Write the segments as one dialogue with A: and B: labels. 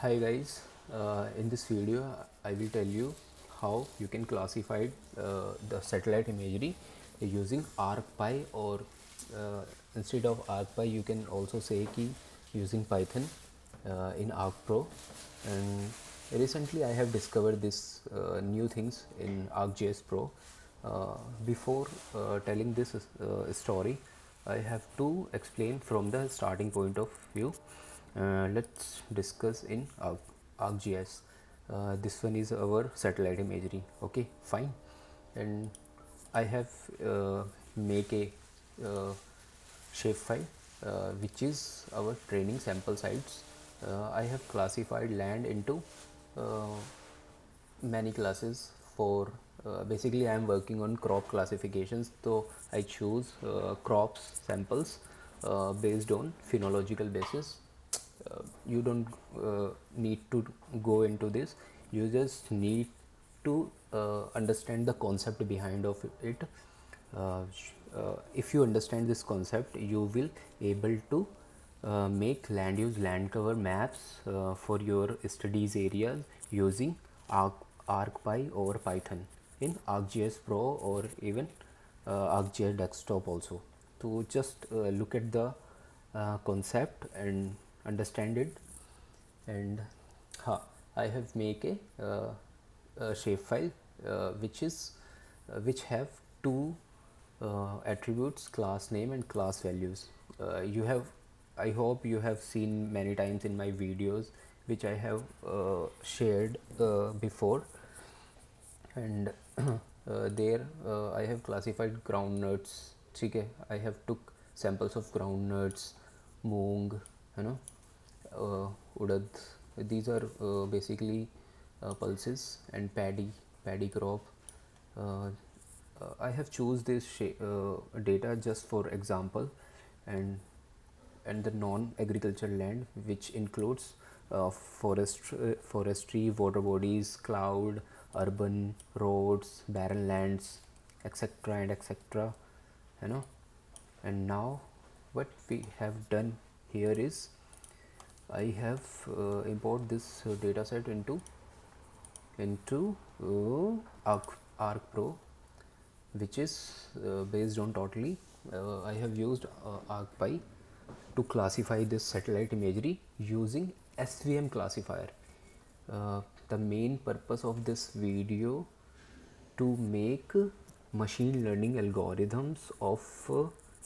A: Hi guys, in this video I will tell you how you can classify the satellite imagery using ArcPy, or instead of ArcPy you can also say key using Python in ArcPro. And recently I have discovered this new things in ArcGIS Pro. Before telling this story, I have to explain from the starting point of view. Let's discuss in ArcGIS. This one is our satellite imagery. Okay, fine. And I have make a shapefile which is our training sample sites. I have classified land into uh, many classes. For basically I am working on crop classifications, so I choose crops samples based on phenological basis. You don't need to go into this, you just need to understand the concept behind of it. If you understand this concept, you will able to make land use land cover maps for your studies areas using ArcPy or Python in ArcGIS Pro, or even ArcGIS Desktop also. To just look at the concept and understand it. And I have make a shapefile which have two attributes, class name and class values. You have, I hope you have seen many times in my videos which I have shared before. And there I have classified groundnuts. Okay, I have took samples of groundnuts, moong, you know, urad. These are basically pulses, and paddy crop. uh, I have choose this data just for example. And the non-agriculture land, which includes forestry, water bodies, cloud, urban, roads, barren lands, etc. and etc. You know. And now what we have done here is I have import this data set into ArcPro, which is based on totally I have used ArcPy to classify this satellite imagery using SVM classifier. The main purpose of this video to make machine learning algorithms of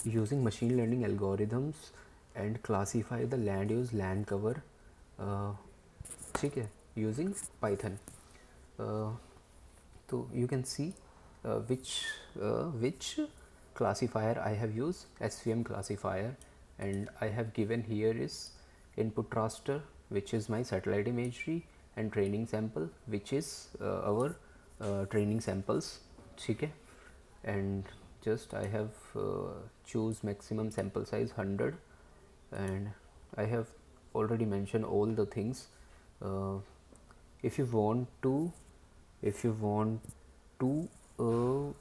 A: using machine learning algorithms and classify the land use land cover ठीक है, using Python. So you can see which classifier I have used, SVM classifier, and I have given here is input raster, which is my satellite imagery, and training sample, which is our training samples. Okay, and just I have choose maximum sample size 100, and I have already mentioned all the things. uh, if you want to if you want to uh,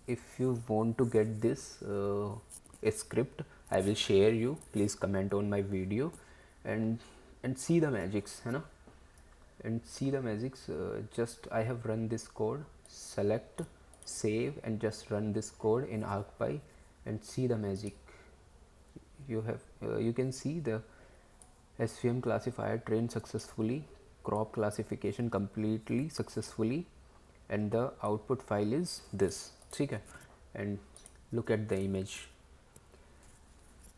A: if you want to get this a script, I will share you. Please comment on my video and see the magics, you know, and see the magics. Just I have run this code, select, save, and just run this code in ArcPy and see the magic. You have you can see the SVM classifier trained successfully, crop classification completely successfully, and the output file is this. Okay, and look at the image.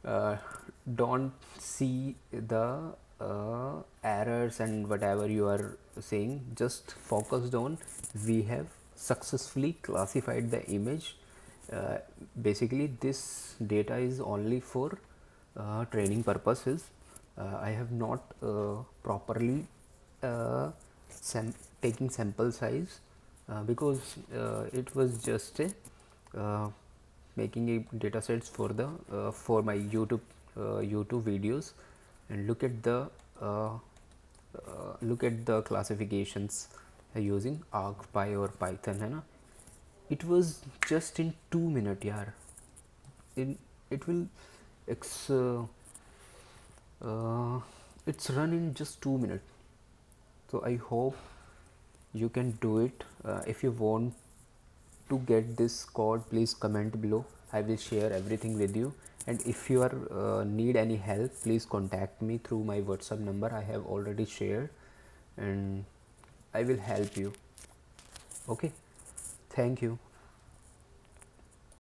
A: uh, don't see the errors and whatever you are saying, just focused on we have successfully classified the image. Basically this data is only for training purposes. I have not properly uh, taking sample size because it was just a making a data sets for the for my YouTube videos. And look at the classifications using ArcPy or Python, है ना. It was just in 2 minutes, yaar. in it will it's uh, it's run in just 2 minutes. So I hope you can do it. If you want to get this code, please comment below. I will share everything with you, and if you are need any help, please contact me through my WhatsApp number I have already shared, and I will help you. Okay, thank you.